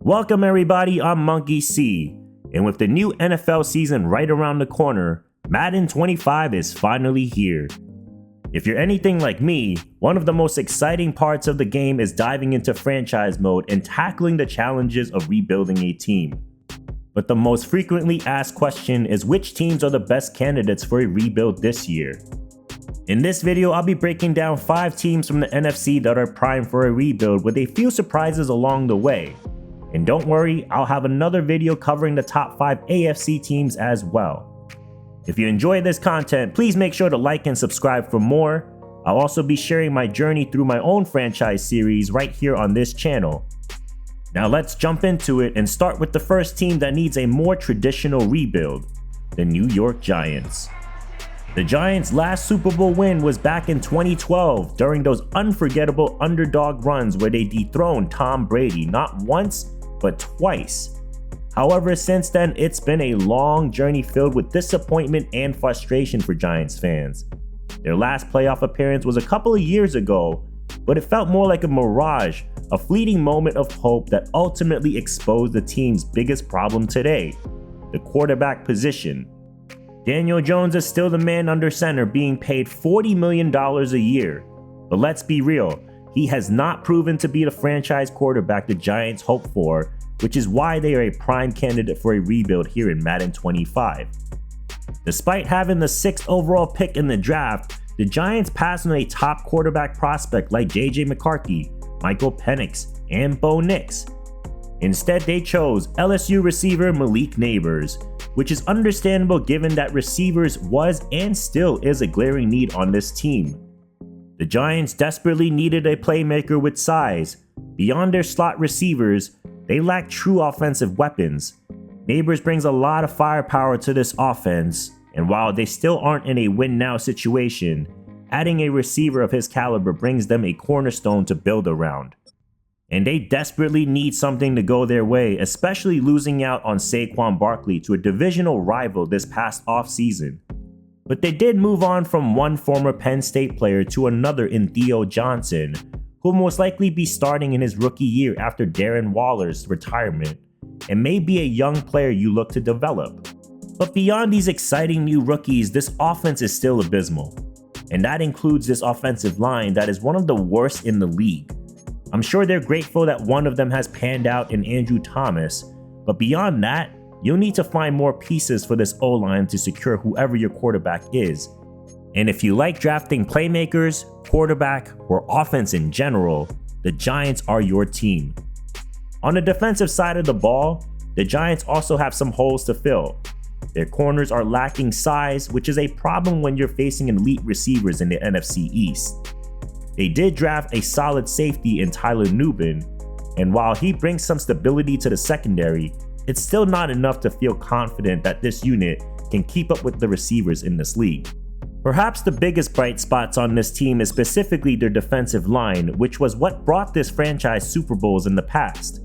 Welcome everybody, I'm MonkieC, and with the new NFL season right around the corner, Madden 25 is finally here. If you're anything like me, one of the most exciting parts of the game is diving into franchise mode and tackling the challenges of rebuilding a team. But the most frequently asked question is which teams are the best candidates for a rebuild this year. In this video, I'll be breaking down 5 teams from the NFC that are primed for a rebuild with a few surprises along the way. And don't worry, I'll have another video covering the top 5 AFC teams as well. If you enjoy this content, please make sure to like and subscribe for more. I'll also be sharing my journey through my own franchise series right here on this channel. Now let's jump into it and start with the first team that needs a more traditional rebuild, the New York Giants. The Giants' last Super Bowl win was back in 2012 during those unforgettable underdog runs where they dethroned Tom Brady not once, but twice. However, since then, it's been a long journey filled with disappointment and frustration for Giants fans. Their last playoff appearance was a couple of years ago, but it felt more like a mirage, a fleeting moment of hope that ultimately exposed the team's biggest problem today, the quarterback position. Daniel Jones is still the man under center, being paid $40 million a year. But let's be real, he has not proven to be the franchise quarterback the Giants hope for, which is why they are a prime candidate for a rebuild here in Madden 25. Despite having the 6th overall pick in the draft, the Giants passed on a top quarterback prospect like JJ McCarthy, Michael Penix, and Bo Nix. Instead, they chose LSU receiver Malik Neighbors, which is understandable given that receivers was and still is a glaring need on this team. The Giants desperately needed a playmaker with size. Beyond their slot receivers, they lack true offensive weapons. Neighbors brings a lot of firepower to this offense, and while they still aren't in a win-now situation, adding a receiver of his caliber brings them a cornerstone to build around. And they desperately need something to go their way, especially losing out on Saquon Barkley to a divisional rival this past offseason. But they did move on from one former Penn State player to another in Theo Johnson, who will most likely be starting in his rookie year after Darren Waller's retirement, and may be a young player you look to develop. But beyond these exciting new rookies, this offense is still abysmal. And that includes this offensive line that is one of the worst in the league. I'm sure they're grateful that one of them has panned out in Andrew Thomas, but beyond that, you'll need to find more pieces for this O-line to secure whoever your quarterback is. And if you like drafting playmakers, quarterback, or offense in general, the Giants are your team. On the defensive side of the ball, the Giants also have some holes to fill. Their corners are lacking size, which is a problem when you're facing elite receivers in the NFC East. They did draft a solid safety in Tyler Nubin, and while he brings some stability to the secondary, it's still not enough to feel confident that this unit can keep up with the receivers in this league. Perhaps the biggest bright spots on this team is specifically their defensive line, which was what brought this franchise Super Bowls in the past.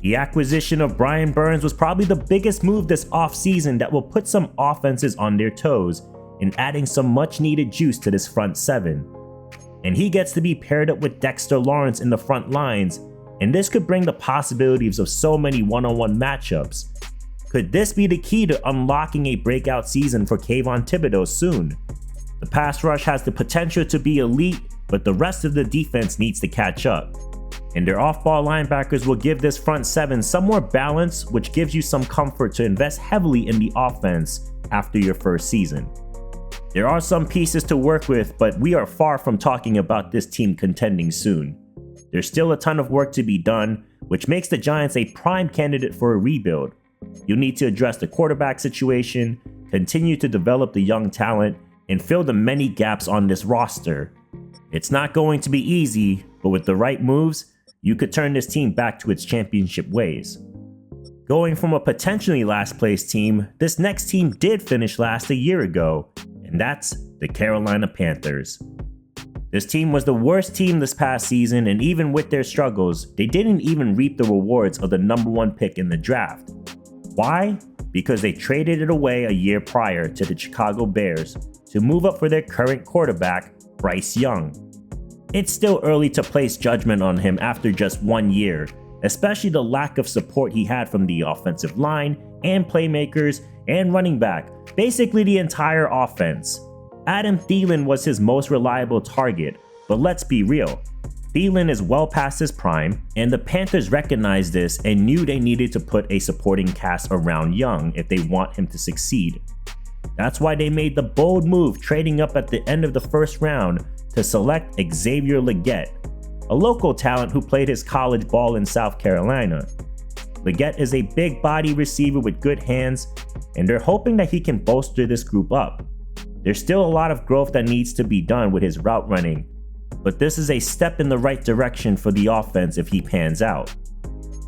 The acquisition of Brian Burns was probably the biggest move this offseason that will put some offenses on their toes in adding some much needed juice to this front 7. And he gets to be paired up with Dexter Lawrence in the front lines, and this could bring the possibilities of so many one-on-one matchups. Could this be the key to unlocking a breakout season for Kayvon Thibodeau soon? The pass rush has the potential to be elite, but the rest of the defense needs to catch up. And their off-ball linebackers will give this front 7 some more balance, which gives you some comfort to invest heavily in the offense after your first season. There are some pieces to work with, but we are far from talking about this team contending soon. There's still a ton of work to be done, which makes the Giants a prime candidate for a rebuild. You'll need to address the quarterback situation, continue to develop the young talent, and fill the many gaps on this roster. It's not going to be easy, but with the right moves, you could turn this team back to its championship ways. Going from a potentially last place team, this next team did finish last a year ago, and that's the Carolina Panthers. This team was the worst team this past season, and even with their struggles, they didn't even reap the rewards of the number 1 pick in the draft. Why? Because they traded it away a year prior to the Chicago Bears to move up for their current quarterback, Bryce Young. It's still early to place judgment on him after just 1 year, especially the lack of support he had from the offensive line and playmakers and running back, basically the entire offense. Adam Thielen was his most reliable target, but let's be real. Thielen is well past his prime, and the Panthers recognized this and knew they needed to put a supporting cast around Young if they want him to succeed. That's why they made the bold move trading up at the end of the first round to select Xavier Legette, a local talent who played his college ball in South Carolina. Legette is a big body receiver with good hands, and they're hoping that he can bolster this group up. There's still a lot of growth that needs to be done with his route running, but this is a step in the right direction for the offense if he pans out.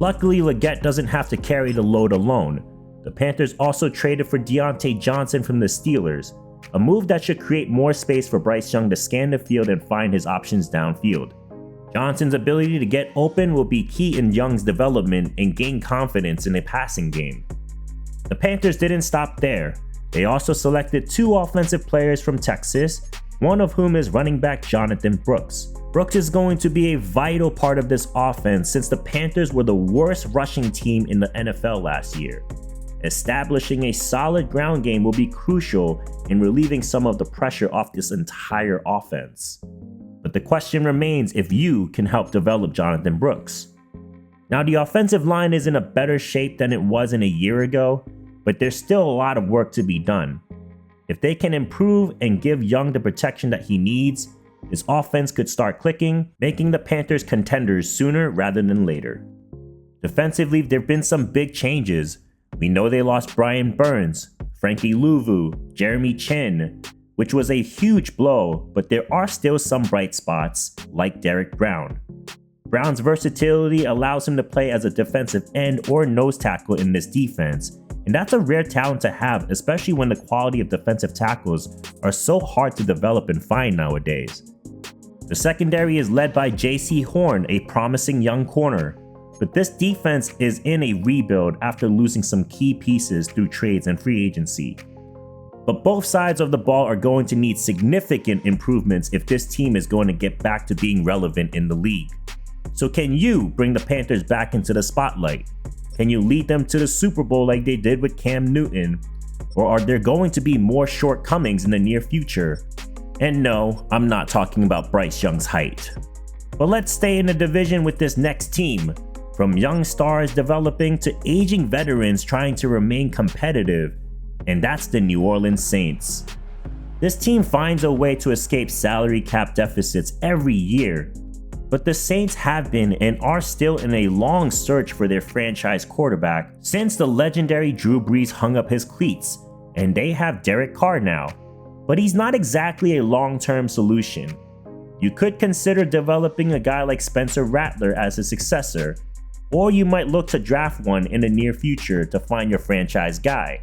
Luckily, Legette doesn't have to carry the load alone. The Panthers also traded for Deontay Johnson from the Steelers, a move that should create more space for Bryce Young to scan the field and find his options downfield. Johnson's ability to get open will be key in Young's development and gain confidence in a passing game. The Panthers didn't stop there. They also selected 2 offensive players from Texas, one of whom is running back Jonathan Brooks. Brooks is going to be a vital part of this offense since the Panthers were the worst rushing team in the NFL last year. Establishing a solid ground game will be crucial in relieving some of the pressure off this entire offense. But the question remains if you can help develop Jonathan Brooks. Now, the offensive line is in a better shape than it was in a year ago, but there's still a lot of work to be done. If they can improve and give Young the protection that he needs, this offense could start clicking, making the Panthers contenders sooner rather than later. Defensively, there have been some big changes. We know they lost Brian Burns, Frankie Louvu, Jeremy Chin, which was a huge blow, but there are still some bright spots, like Derek Brown. Brown's versatility allows him to play as a defensive end or nose tackle in this defense, and that's a rare talent to have, especially when the quality of defensive tackles are so hard to develop and find nowadays. The secondary is led by J.C. Horn, a promising young corner, but this defense is in a rebuild after losing some key pieces through trades and free agency. But both sides of the ball are going to need significant improvements if this team is going to get back to being relevant in the league. So can you bring the Panthers back into the spotlight? Can you lead them to the Super Bowl like they did with Cam Newton? Or are there going to be more shortcomings in the near future? And no, I'm not talking about Bryce Young's height. But let's stay in the division with this next team. From young stars developing to aging veterans trying to remain competitive, and that's the New Orleans Saints. This team finds a way to escape salary cap deficits every year, but the Saints have been and are still in a long search for their franchise quarterback since the legendary Drew Brees hung up his cleats, and they have Derek Carr now. But he's not exactly a long-term solution. You could consider developing a guy like Spencer Rattler as his successor, or you might look to draft one in the near future to find your franchise guy.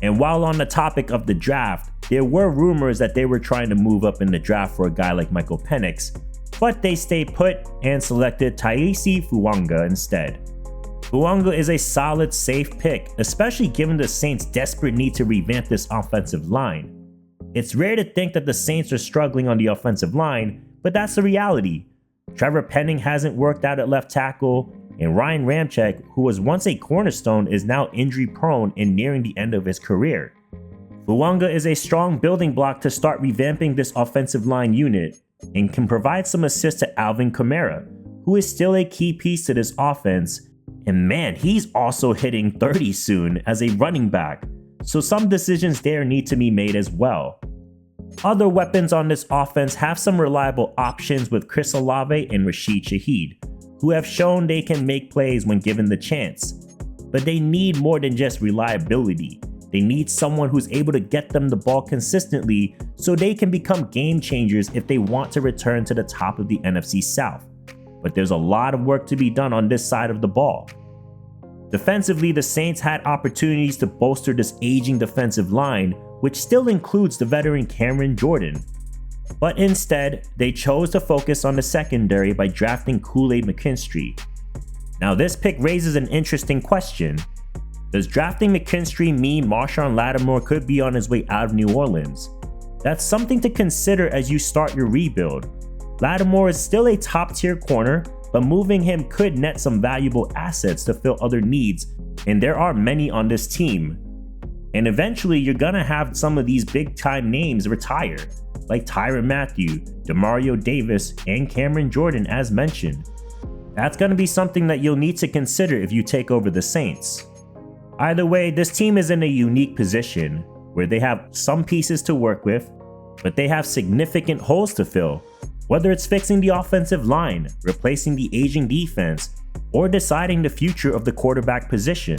And while on the topic of the draft, there were rumors that they were trying to move up in the draft for a guy like Michael Penix, but they stayed put and selected Taisi Fuanga instead. Fuanga is a solid, safe pick, especially given the Saints' desperate need to revamp this offensive line. It's rare to think that the Saints are struggling on the offensive line, but that's the reality. Trevor Penning hasn't worked out at left tackle, and Ryan Ramczyk, who was once a cornerstone, is now injury-prone and nearing the end of his career. Fuanga is a strong building block to start revamping this offensive line unit, and can provide some assists to Alvin Kamara, who is still a key piece to this offense, and man, he's also hitting 30 soon as a running back, so some decisions there need to be made as well. Other weapons on this offense have some reliable options with Chris Olave and Rashid Shaheed, who have shown they can make plays when given the chance. But they need more than just reliability. They need someone who's able to get them the ball consistently so they can become game changers if they want to return to the top of the NFC South. But there's a lot of work to be done on this side of the ball. Defensively, the Saints had opportunities to bolster this aging defensive line, which still includes the veteran Cameron Jordan. But instead, they chose to focus on the secondary by drafting Kool-Aid McKinstry. Now this pick raises an interesting question. Does drafting McKinstry mean Marshawn Lattimore could be on his way out of New Orleans? That's something to consider as you start your rebuild. Lattimore is still a top-tier corner, but moving him could net some valuable assets to fill other needs, and there are many on this team. And eventually you're gonna have some of these big time names retire, like Tyrann Mathieu, Demario Davis, and Cameron Jordan as mentioned. That's gonna be something that you'll need to consider if you take over the Saints. Either way, this team is in a unique position where they have some pieces to work with, but they have significant holes to fill, whether it's fixing the offensive line, replacing the aging defense, or deciding the future of the quarterback position.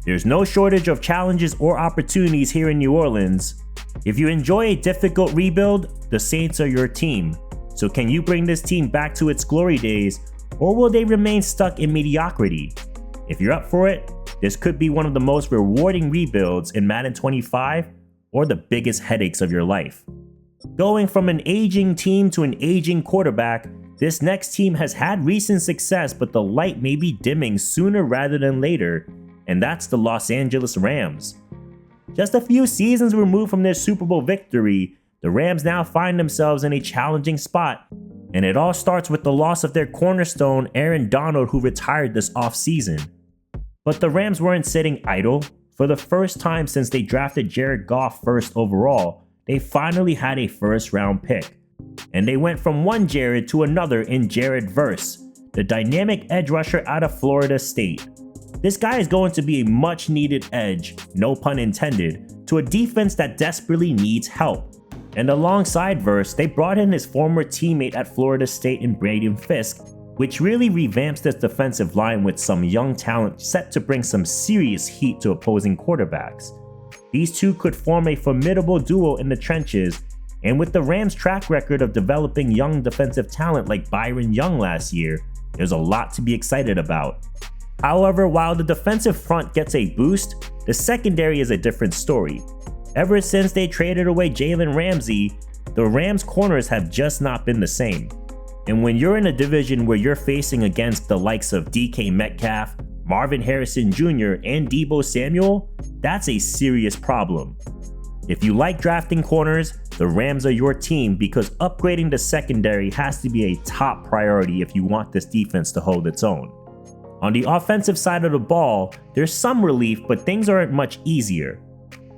There's no shortage of challenges or opportunities here in New Orleans. If you enjoy a difficult rebuild, the Saints are your team. So can you bring this team back to its glory days, or will they remain stuck in mediocrity? If you're up for it, this could be one of the most rewarding rebuilds in Madden 25 or the biggest headaches of your life. Going from an aging team to an aging quarterback, this next team has had recent success, but the light may be dimming sooner rather than later, and that's the Los Angeles Rams. Just a few seasons removed from their Super Bowl victory, the Rams now find themselves in a challenging spot, and it all starts with the loss of their cornerstone Aaron Donald, who retired this offseason. But the Rams weren't sitting idle. For the first time since they drafted Jared Goff first overall, they finally had a first round pick. And they went from one Jared to another in Jared Verse, the dynamic edge rusher out of Florida State. This guy is going to be a much needed edge, no pun intended, to a defense that desperately needs help. And alongside Verse, they brought in his former teammate at Florida State in Braden Fisk, which really revamps this defensive line with some young talent set to bring some serious heat to opposing quarterbacks. These two could form a formidable duo in the trenches, and with the Rams' track record of developing young defensive talent like Byron Young last year, there's a lot to be excited about. However, while the defensive front gets a boost, the secondary is a different story. Ever since they traded away Jalen Ramsey, the Rams' corners have just not been the same. And when you're in a division where you're facing against the likes of DK Metcalf, Marvin Harrison Jr., and Deebo Samuel, that's a serious problem. If you like drafting corners, the Rams are your team because upgrading the secondary has to be a top priority if you want this defense to hold its own. On the offensive side of the ball, there's some relief, but things aren't much easier.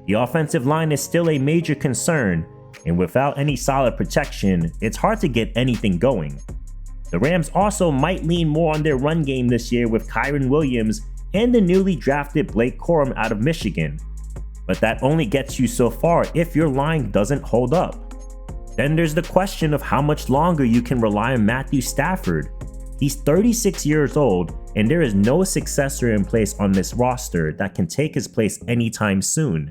The offensive line is still a major concern, and without any solid protection, it's hard to get anything going. The Rams also might lean more on their run game this year with Kyren Williams and the newly drafted Blake Corum out of Michigan. But that only gets you so far if your line doesn't hold up. Then there's the question of how much longer you can rely on Matthew Stafford. He's 36 years old, and there is no successor in place on this roster that can take his place anytime soon.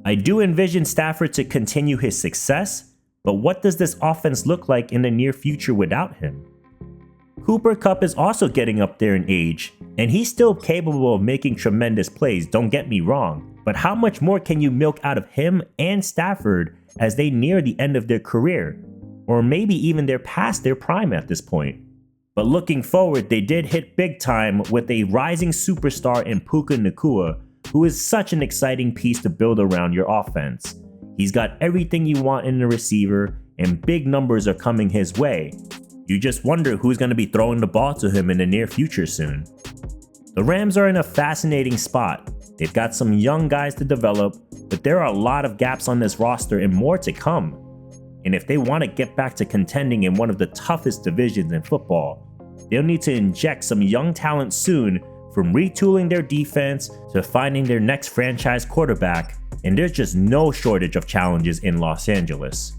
I do envision Stafford to continue his success, but what does this offense look like in the near future without him? Cooper Kupp is also getting up there in age, and he's still capable of making tremendous plays, don't get me wrong, but how much more can you milk out of him and Stafford as they near the end of their career, or maybe even they're past their prime at this point? But looking forward, they did hit big time with a rising superstar in Puka Nacua, who is such an exciting piece to build around your offense. He's got everything you want in a receiver, and big numbers are coming his way. You just wonder who's going to be throwing the ball to him in the near future soon. The Rams are in a fascinating spot. They've got some young guys to develop, but there are a lot of gaps on this roster and more to come. And if they want to get back to contending in one of the toughest divisions in football, they'll need to inject some young talent soon, from retooling their defense to finding their next franchise quarterback, and there's just no shortage of challenges in Los Angeles.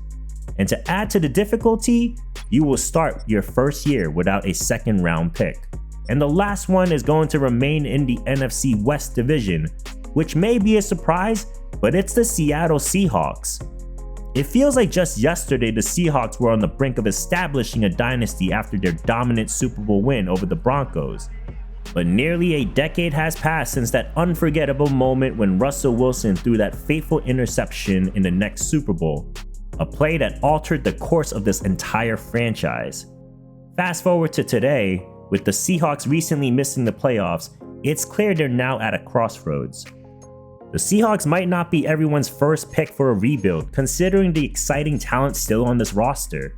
And to add to the difficulty, you will start your first year without a second round pick. And the last one is going to remain in the NFC West division, which may be a surprise, but it's the Seattle Seahawks. It feels like just yesterday the Seahawks were on the brink of establishing a dynasty after their dominant Super Bowl win over the Broncos. But nearly a decade has passed since that unforgettable moment when Russell Wilson threw that fateful interception in the next Super Bowl, a play that altered the course of this entire franchise. Fast forward to today, with the Seahawks recently missing the playoffs, it's clear they're now at a crossroads. The Seahawks might not be everyone's first pick for a rebuild, considering the exciting talent still on this roster.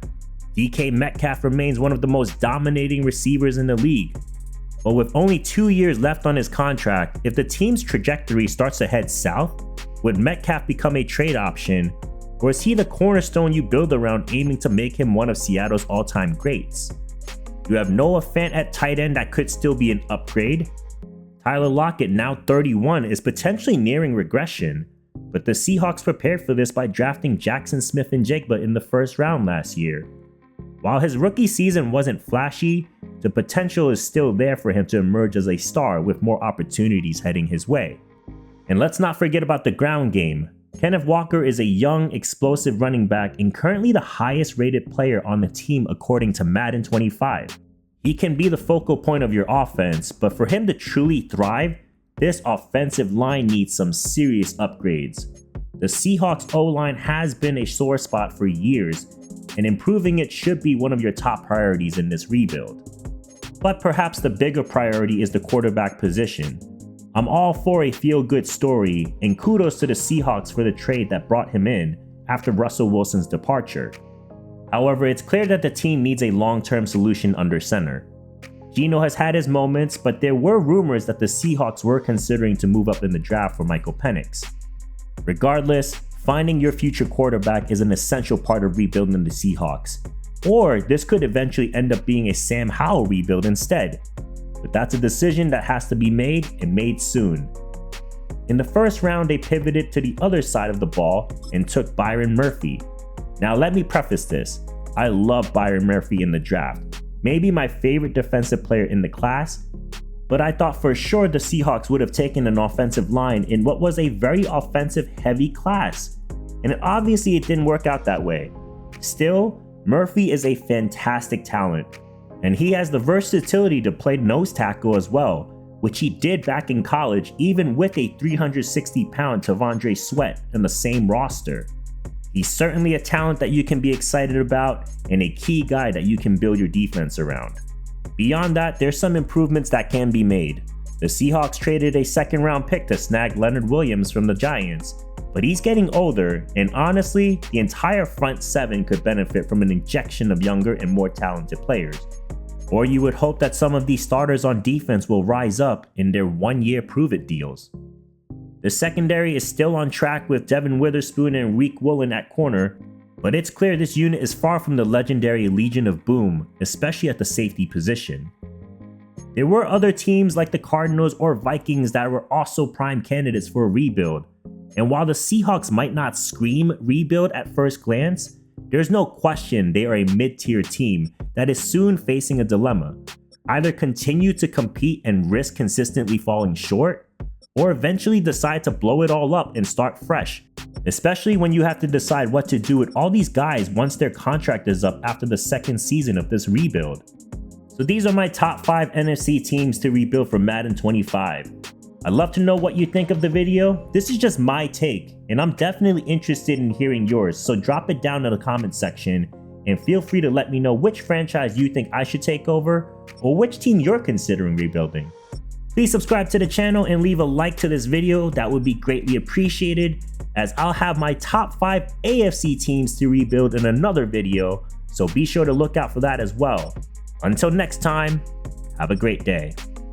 DK Metcalf remains one of the most dominating receivers in the league. But with only 2 years left on his contract, if the team's trajectory starts to head south, would Metcalf become a trade option, or is he the cornerstone you build around, aiming to make him one of Seattle's all-time greats? You have Noah Fant at tight end that could still be an upgrade. Tyler Lockett, now 31, is potentially nearing regression, but the Seahawks prepared for this by drafting Jackson Smith-Njigba in the first round last year. While his rookie season wasn't flashy, the potential is still there for him to emerge as a star with more opportunities heading his way. And let's not forget about the ground game. Kenneth Walker is a young, explosive running back and currently the highest rated player on the team according to Madden 25. He can be the focal point of your offense, but for him to truly thrive, this offensive line needs some serious upgrades. The Seahawks O-line has been a sore spot for years, and improving it should be one of your top priorities in this rebuild. But perhaps the bigger priority is the quarterback position. I'm all for a feel-good story, and kudos to the Seahawks for the trade that brought him in after Russell Wilson's departure. However, it's clear that the team needs a long-term solution under center. Geno has had his moments, but there were rumors that the Seahawks were considering to move up in the draft for Michael Penix. Regardless, finding your future quarterback is an essential part of rebuilding the Seahawks. Or this could eventually end up being a Sam Howell rebuild instead. But that's a decision that has to be made, and made soon. In the first round, they pivoted to the other side of the ball and took Byron Murphy. Now let me preface this. I love Byron Murphy in the draft. Maybe my favorite defensive player in the class, but I thought for sure the Seahawks would have taken an offensive line in what was a very offensive heavy class. And obviously it didn't work out that way. Still, Murphy is a fantastic talent, and he has the versatility to play nose tackle as well, which he did back in college even with a 360-pound T'Vondre Sweat in the same roster. He's certainly a talent that you can be excited about and a key guy that you can build your defense around. Beyond that, there's some improvements that can be made. The Seahawks traded a second-round pick to snag Leonard Williams from the Giants, but he's getting older, and honestly, the entire front seven could benefit from an injection of younger and more talented players. Or you would hope that some of these starters on defense will rise up in their one-year prove-it deals. The secondary is still on track with Devin Witherspoon and Reek Woolen at corner, but it's clear this unit is far from the legendary Legion of Boom, especially at the safety position. There were other teams like the Cardinals or Vikings that were also prime candidates for a rebuild, and while the Seahawks might not scream rebuild at first glance, there's no question they are a mid-tier team that is soon facing a dilemma. Either continue to compete and risk consistently falling short, or eventually decide to blow it all up and start fresh, especially when you have to decide what to do with all these guys once their contract is up after the second season of this rebuild. So these are my top 5 NFC teams to rebuild for Madden 25. I'd love to know what you think of the video. This is just my take, and I'm definitely interested in hearing yours, so drop it down in the comment section, and feel free to let me know which franchise you think I should take over, or which team you're considering rebuilding. Please subscribe to the channel and leave a like to this video, that would be greatly appreciated, as I'll have my top 5 AFC teams to rebuild in another video, so be sure to look out for that as well. Until next time, have a great day.